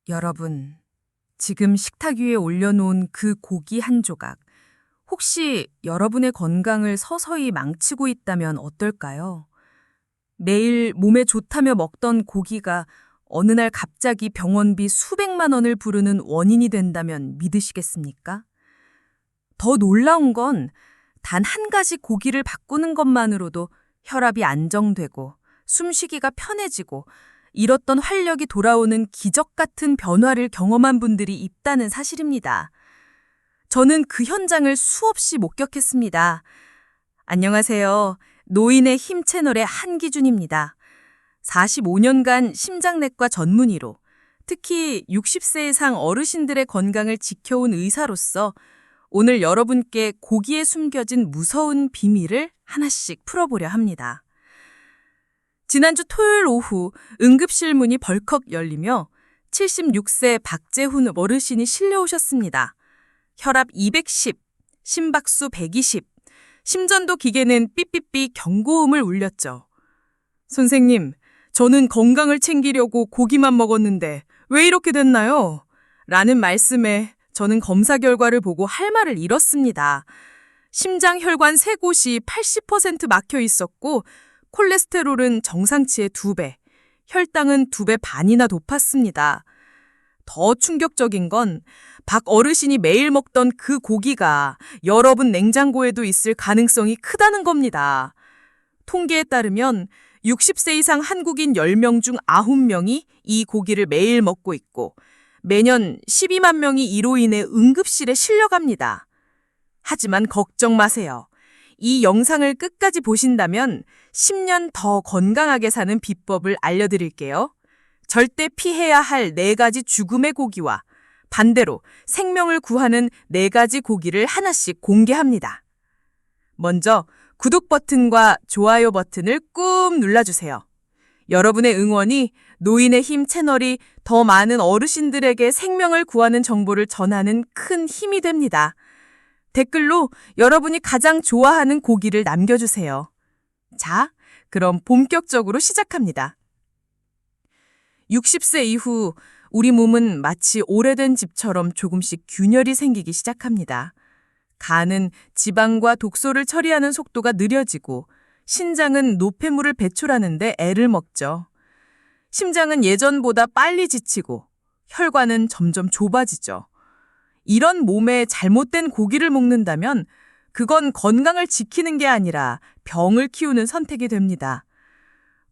여러분, 지금 식탁 위에 올려놓은 그 고기 한 조각, 혹시 여러분의 건강을 서서히 망치고 있다면 어떨까요? 매일 몸에 좋다며 먹던 고기가 어느 날 갑자기 병원비 수백만 원을 부르는 원인이 된다면 믿으시겠습니까? 더 놀라운 건 단 한 가지 고기를 바꾸는 것만으로도 혈압이 안정되고 숨쉬기가 편해지고 잃었던 활력이 돌아오는 기적 같은 변화를 경험한 분들이 있다는 사실입니다. 저는 그 현장을 수없이 목격했습니다. 안녕하세요. 노인의 힘 채널의 한기준입니다. 45년간 심장내과 전문의로 특히 60세 이상 어르신들의 건강을 지켜온 의사로서 오늘 여러분께 고기에 숨겨진 무서운 비밀을 하나씩 풀어보려 합니다. 지난주 토요일 오후 응급실 문이 벌컥 열리며 76세 박재훈 어르신이 실려오셨습니다. 혈압 210, 심박수 120, 심전도 기계는 삐삐삐 경고음을 울렸죠. 선생님, 저는 건강을 챙기려고 고기만 먹었는데 왜 이렇게 됐나요? 라는 말씀에 저는 검사 결과를 보고 할 말을 잃었습니다. 심장 혈관 세 곳이 80% 막혀 있었고 콜레스테롤은 정상치의 2배, 혈당은 2배 반이나 높았습니다. 더 충격적인 건 박 어르신이 매일 먹던 그 고기가 여러분 냉장고에도 있을 가능성이 크다는 겁니다. 통계에 따르면 60세 이상 한국인 10명 중 9명이 이 고기를 매일 먹고 있고 매년 12만 명이 이로 인해 응급실에 실려갑니다. 하지만 걱정 마세요. 이 영상을 끝까지 보신다면 10년 더 건강하게 사는 비법을 알려드릴게요. 절대 피해야 할 4가지 죽음의 고기와 반대로 생명을 구하는 4가지 고기를 하나씩 공개합니다. 먼저 구독 버튼과 좋아요 버튼을 꾹 눌러주세요. 여러분의 응원이 노인의 힘 채널이 더 많은 어르신들에게 생명을 구하는 정보를 전하는 큰 힘이 됩니다. 댓글로 여러분이 가장 좋아하는 고기를 남겨주세요. 자, 그럼 본격적으로 시작합니다. 60세 이후 우리 몸은 마치 오래된 집처럼 조금씩 균열이 생기기 시작합니다. 간은 지방과 독소를 처리하는 속도가 느려지고 신장은 노폐물을 배출하는데 애를 먹죠. 심장은 예전보다 빨리 지치고 혈관은 점점 좁아지죠. 이런 몸에 잘못된 고기를 먹는다면 그건 건강을 지키는 게 아니라 병을 키우는 선택이 됩니다.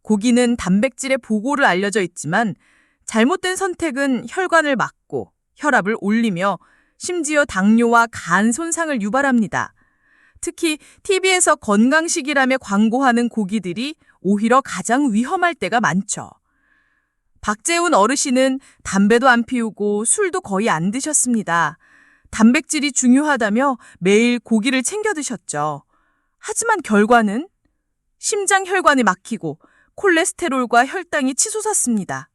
고기는 단백질의 보고를 알려져 있지만 잘못된 선택은 혈관을 막고 혈압을 올리며 심지어 당뇨와 간 손상을 유발합니다. 특히 TV에서 건강식이라며 광고하는 고기들이 오히려 가장 위험할 때가 많죠. 박재훈 어르신은 담배도 안 피우고 술도 거의 안 드셨습니다. 단백질이 중요하다며 매일 고기를 챙겨 드셨죠. 하지만 결과는 심장 혈관이 막히고 콜레스테롤과 혈당이 치솟았습니다.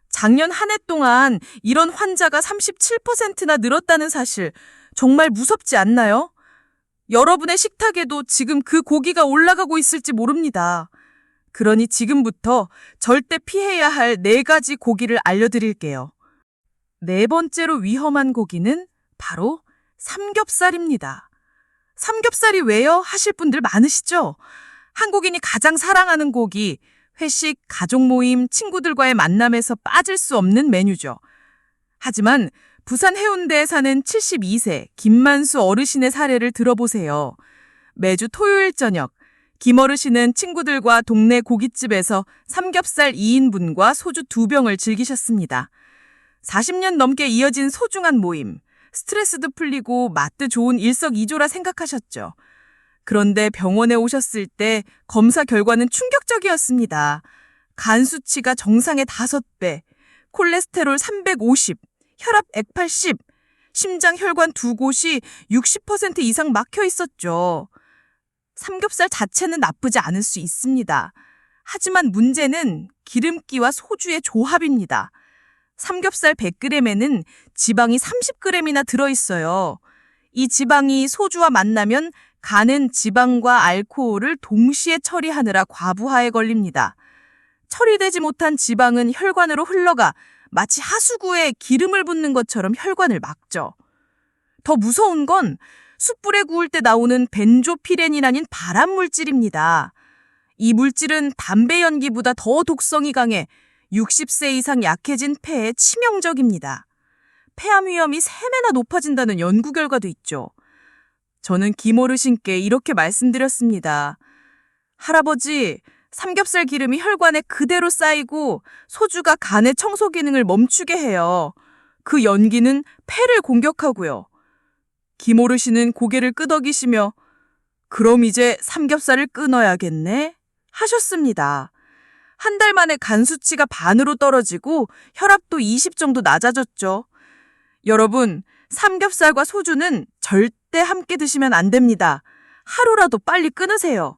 작년 한 해 동안 이런 환자가 37%나 늘었다는 사실 정말 무섭지 않나요? 여러분의 식탁에도 지금 그 고기가 올라가고 있을지 모릅니다. 그러니 지금부터 절대 피해야 할 4가지 고기를 알려드릴게요. 4번째로 위험한 고기는 바로 삼겹살입니다. 삼겹살이 왜요? 하실 분들 많으시죠? 한국인이 가장 사랑하는 고기, 회식, 가족 모임, 친구들과의 만남에서 빠질 수 없는 메뉴죠. 하지만 부산 해운대에 사는 72세 김만수 어르신의 사례를 들어보세요. 매주 토요일 저녁, 김 어르신은 친구들과 동네 고깃집에서 삼겹살 2인분과 소주 2병을 즐기셨습니다. 40년 넘게 이어진 소중한 모임, 스트레스도 풀리고 맛도 좋은 일석이조라 생각하셨죠. 그런데 병원에 오셨을 때 검사 결과는 충격적이었습니다. 간 수치가 정상의 5배, 콜레스테롤 350, 혈압 180, 심장 혈관 2곳이 60% 이상 막혀 있었죠. 삼겹살 자체는 나쁘지 않을 수 있습니다. 하지만 문제는 기름기와 소주의 조합입니다. 삼겹살 100g에는 지방이 30g이나 들어있어요. 이 지방이 소주와 만나면 간은 지방과 알코올을 동시에 처리하느라 과부하에 걸립니다. 처리되지 못한 지방은 혈관으로 흘러가 마치 하수구에 기름을 붓는 것처럼 혈관을 막죠. 더 무서운 건 숯불에 구울 때 나오는 벤조피렌이라는 발암 물질입니다. 이 물질은 담배 연기보다 더 독성이 강해 60세 이상 약해진 폐에 치명적입니다. 폐암 위험이 3배나 높아진다는 연구 결과도 있죠. 저는 김어르신께 이렇게 말씀드렸습니다. 할아버지, 삼겹살 기름이 혈관에 그대로 쌓이고 소주가 간의 청소 기능을 멈추게 해요. 그 연기는 폐를 공격하고요. 김어르신은 고개를 끄덕이시며 그럼 이제 삼겹살을 끊어야겠네? 하셨습니다. 한 달 만에 간 수치가 반으로 떨어지고 혈압도 20 정도 낮아졌죠. 여러분, 삼겹살과 소주는 절대 함께 드시면 안 됩니다. 하루라도 빨리 끊으세요.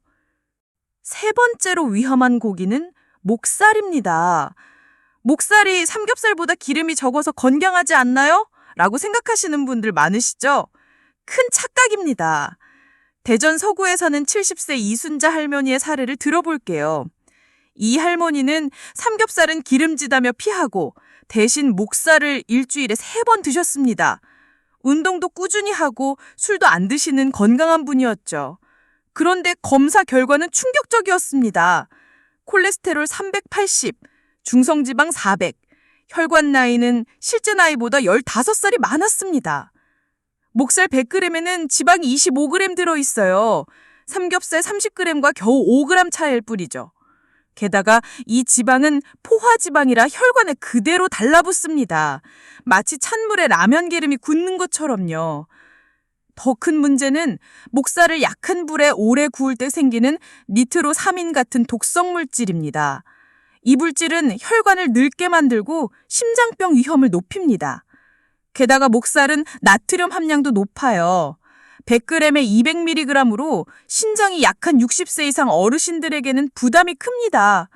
3번째로 위험한 고기는 목살입니다. 목살이 삼겹살보다 기름이 적어서 건강하지 않나요? 라고 생각하시는 분들 많으시죠? 큰 착각입니다. 대전 서구에 사는 70세 이순자 할머니의 사례를 들어볼게요. 이 할머니는 삼겹살은 기름지다며 피하고 대신 목살을 일주일에 3번 드셨습니다. 운동도 꾸준히 하고 술도 안 드시는 건강한 분이었죠. 그런데 검사 결과는 충격적이었습니다. 콜레스테롤 380, 중성지방 400, 혈관 나이는 실제 나이보다 15살이 많았습니다. 목살 100g에는 지방이 25g 들어있어요. 삼겹살 30g과 겨우 5g 차이일 뿐이죠. 게다가 이 지방은 포화지방이라 혈관에 그대로 달라붙습니다. 마치 찬물에 라면 기름이 굳는 것처럼요. 더 큰 문제는 목살을 약한 불에 오래 구울 때 생기는 니트로사민 같은 독성 물질입니다. 이 물질은 혈관을 늙게 만들고 심장병 위험을 높입니다. 게다가 목살은 나트륨 함량도 높아요. 100g에 200mg으로 신장이 약한 60세 이상 어르신들에게는 부담이 큽니다.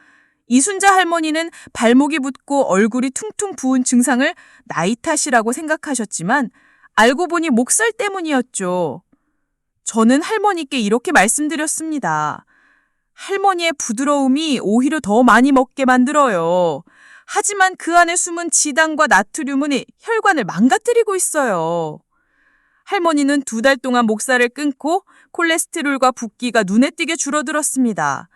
이순자 할머니는 발목이 붓고 얼굴이 퉁퉁 부은 증상을 나이 탓이라고 생각하셨지만 알고 보니 목살 때문이었죠. 저는 할머니께 이렇게 말씀드렸습니다. 할머니의 부드러움이 오히려 더 많이 먹게 만들어요. 하지만 그 안에 숨은 지당과 나트륨은 혈관을 망가뜨리고 있어요. 할머니는 2달 동안 목살을 끊고 콜레스테롤과 붓기가 눈에 띄게 줄어들었습니다.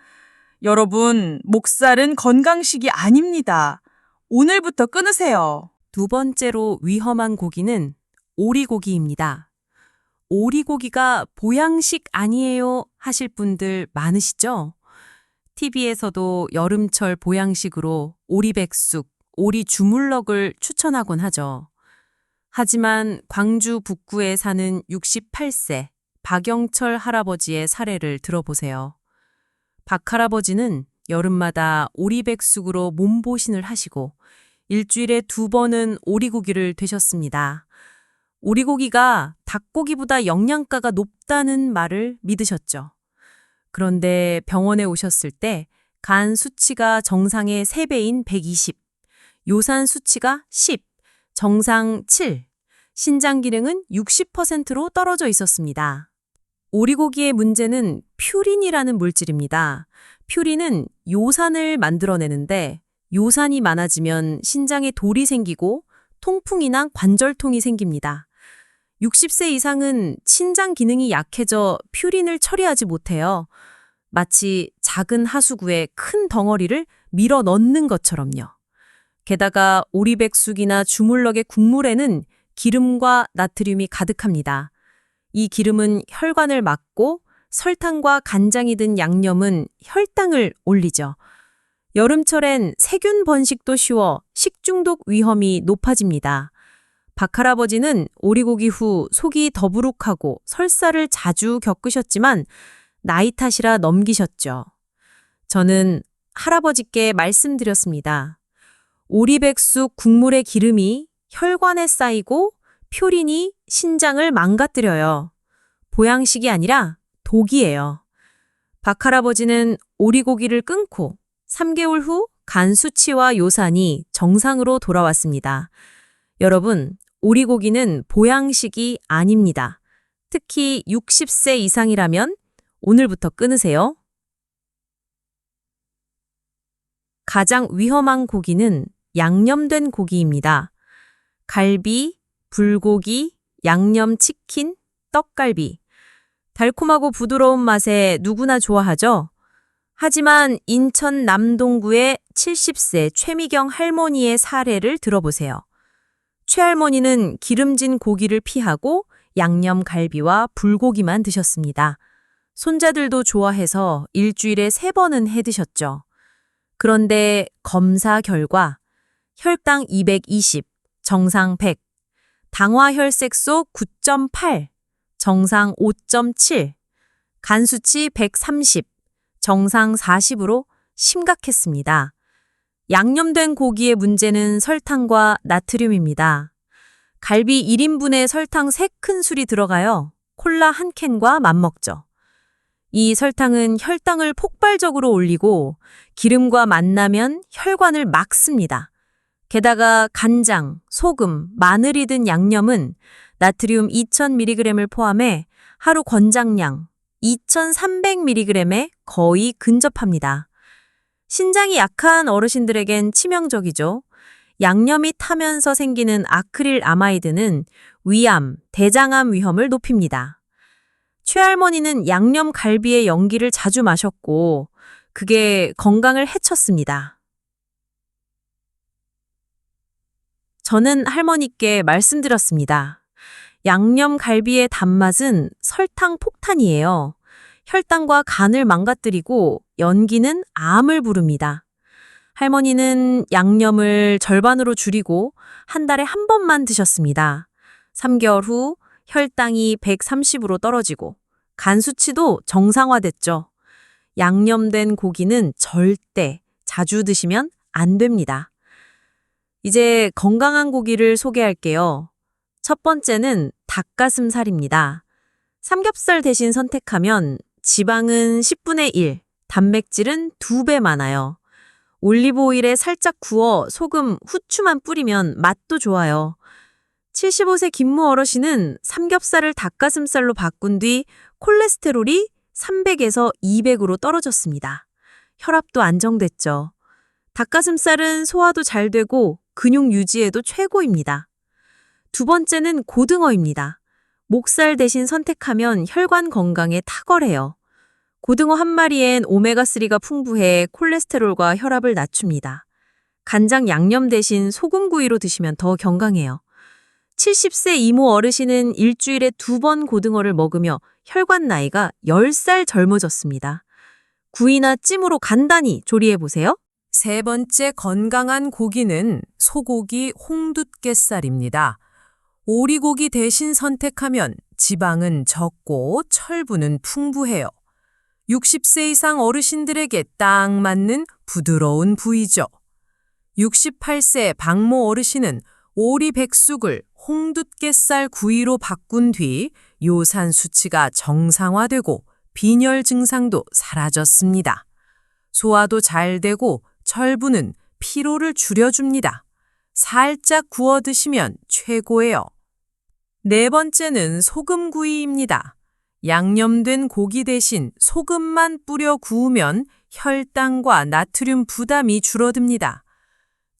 여러분, 목살은 건강식이 아닙니다. 오늘부터 끊으세요. 2번째로 위험한 고기는 오리고기입니다. 오리고기가 보양식 아니에요 하실 분들 많으시죠? TV에서도 여름철 보양식으로 오리백숙, 오리주물럭을 추천하곤 하죠. 하지만 광주 북구에 사는 68세 박영철 할아버지의 사례를 들어보세요. 박 할아버지는 여름마다 오리백숙으로 몸보신을 하시고 일주일에 2번은 오리고기를 드셨습니다. 오리고기가 닭고기보다 영양가가 높다는 말을 믿으셨죠. 그런데 병원에 오셨을 때 간 수치가 정상의 3배인 120, 요산 수치가 10, 정상 7, 신장 기능은 60%로 떨어져 있었습니다. 오리고기의 문제는 퓨린이라는 물질입니다. 퓨린은 요산을 만들어내는데 요산이 많아지면 신장에 돌이 생기고 통풍이나 관절통이 생깁니다. 60세 이상은 신장 기능이 약해져 퓨린을 처리하지 못해요. 마치 작은 하수구에 큰 덩어리를 밀어 넣는 것처럼요. 게다가 오리백숙이나 주물럭의 국물에는 기름과 나트륨이 가득합니다. 이 기름은 혈관을 막고 설탕과 간장이 든 양념은 혈당을 올리죠. 여름철엔 세균 번식도 쉬워 식중독 위험이 높아집니다. 박 할아버지는 오리고기 후 속이 더부룩하고 설사를 자주 겪으셨지만 나이 탓이라 넘기셨죠. 저는 할아버지께 말씀드렸습니다. 오리백숙 국물의 기름이 혈관에 쌓이고 퓨린이 신장을 망가뜨려요. 보양식이 아니라 독이에요. 박 할아버지는 오리고기를 끊고 3개월 후 간 수치와 요산이 정상으로 돌아왔습니다. 여러분, 오리고기는 보양식이 아닙니다. 특히 60세 이상이라면 오늘부터 끊으세요. 가장 위험한 고기는 양념된 고기입니다. 갈비, 불고기, 양념치킨, 떡갈비. 달콤하고 부드러운 맛에 누구나 좋아하죠? 하지만 인천 남동구의 70세 최미경 할머니의 사례를 들어보세요. 최할머니는 기름진 고기를 피하고 양념갈비와 불고기만 드셨습니다. 손자들도 좋아해서 일주일에 3번은 해 드셨죠. 그런데 검사 결과 혈당 220, 정상 100, 당화혈색소 9.8, 정상 5.7, 간 수치 130, 정상 40으로 심각했습니다. 양념된 고기의 문제는 설탕과 나트륨입니다. 갈비 1인분에 설탕 3큰술이 들어가요. 콜라 1캔과 맞먹죠. 이 설탕은 혈당을 폭발적으로 올리고 기름과 만나면 혈관을 막습니다. 게다가 간장, 소금, 마늘이 든 양념은 나트륨 2000mg을 포함해 하루 권장량 2300mg에 거의 근접합니다. 신장이 약한 어르신들에겐 치명적이죠. 양념이 타면서 생기는 아크릴 아마이드는 위암, 대장암 위험을 높입니다. 최할머니는 양념 갈비의 연기를 자주 마셨고 그게 건강을 해쳤습니다. 저는 할머니께 말씀드렸습니다. 양념 갈비의 단맛은 설탕 폭탄이에요. 혈당과 간을 망가뜨리고 연기는 암을 부릅니다. 할머니는 양념을 절반으로 줄이고 한 달에 한 번만 드셨습니다. 3개월 후 혈당이 130으로 떨어지고 간 수치도 정상화됐죠. 양념된 고기는 절대 자주 드시면 안 됩니다. 이제 건강한 고기를 소개할게요. 첫 번째는 닭가슴살입니다. 삼겹살 대신 선택하면 지방은 10분의 1, 단백질은 2배 많아요. 올리브 오일에 살짝 구워 소금, 후추만 뿌리면 맛도 좋아요. 75세 김무 어르신은 삼겹살을 닭가슴살로 바꾼 뒤 콜레스테롤이 300에서 200으로 떨어졌습니다. 혈압도 안정됐죠. 닭가슴살은 소화도 잘 되고 근육 유지에도 최고입니다. 두 번째는 고등어입니다. 목살 대신 선택하면 혈관 건강에 탁월해요. 고등어 한 마리엔 오메가3가 풍부해 콜레스테롤과 혈압을 낮춥니다. 간장 양념 대신 소금구이로 드시면 더 건강해요. 70세 이모 어르신은 일주일에 2번 고등어를 먹으며 혈관 나이가 10살 젊어졌습니다. 구이나 찜으로 간단히 조리해보세요. 세 번째 건강한 고기는 소고기 홍두깨살입니다. 오리고기 대신 선택하면 지방은 적고 철분은 풍부해요. 60세 이상 어르신들에게 딱 맞는 부드러운 부위죠. 68세 박모 어르신은 오리 백숙을 홍두깨살 구이로 바꾼 뒤 요산 수치가 정상화되고 빈혈 증상도 사라졌습니다. 소화도 잘 되고 철분은 피로를 줄여줍니다. 살짝 구워 드시면 최고예요. 네 번째는 소금구이입니다. 양념된 고기 대신 소금만 뿌려 구우면 혈당과 나트륨 부담이 줄어듭니다.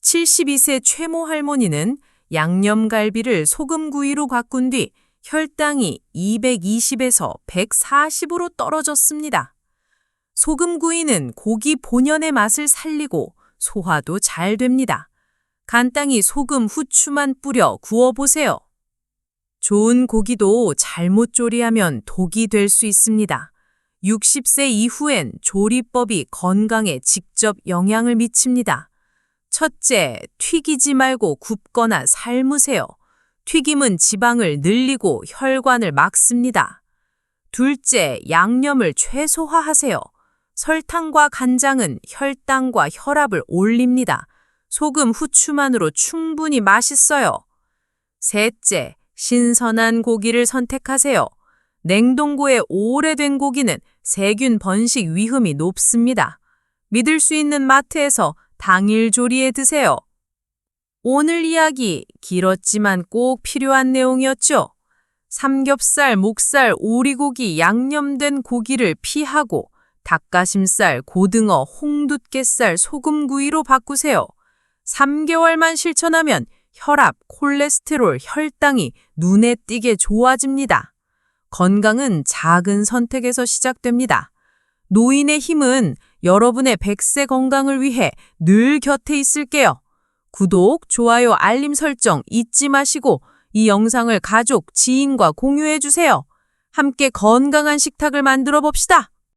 72세 최모 할머니는 양념갈비를 소금구이로 바꾼 뒤 혈당이 220에서 140으로 떨어졌습니다. 소금구이는 고기 본연의 맛을 살리고 소화도 잘 됩니다. 간단히 소금, 후추만 뿌려 구워보세요. 좋은 고기도 잘못 조리하면 독이 될 수 있습니다. 60세 이후엔 조리법이 건강에 직접 영향을 미칩니다. 첫째, 튀기지 말고 굽거나 삶으세요. 튀김은 지방을 늘리고 혈관을 막습니다. 둘째, 양념을 최소화하세요. 설탕과 간장은 혈당과 혈압을 올립니다. 소금, 후추만으로 충분히 맛있어요. 셋째, 신선한 고기를 선택하세요. 냉동고에 오래된 고기는 세균 번식 위험이 높습니다. 믿을 수 있는 마트에서 당일 조리해 드세요. 오늘 이야기 길었지만 꼭 필요한 내용이었죠. 삼겹살, 목살, 오리고기, 양념된 고기를 피하고 닭가슴살, 고등어, 홍두깨살, 소금구이로 바꾸세요. 3개월만 실천하면 혈압, 콜레스테롤, 혈당이 눈에 띄게 좋아집니다. 건강은 작은 선택에서 시작됩니다. 노인의 힘은 여러분의 100세 건강을 위해 늘 곁에 있을게요. 구독, 좋아요, 알림 설정 잊지 마시고 이 영상을 가족, 지인과 공유해 주세요. 함께 건강한 식탁을 만들어 봅시다.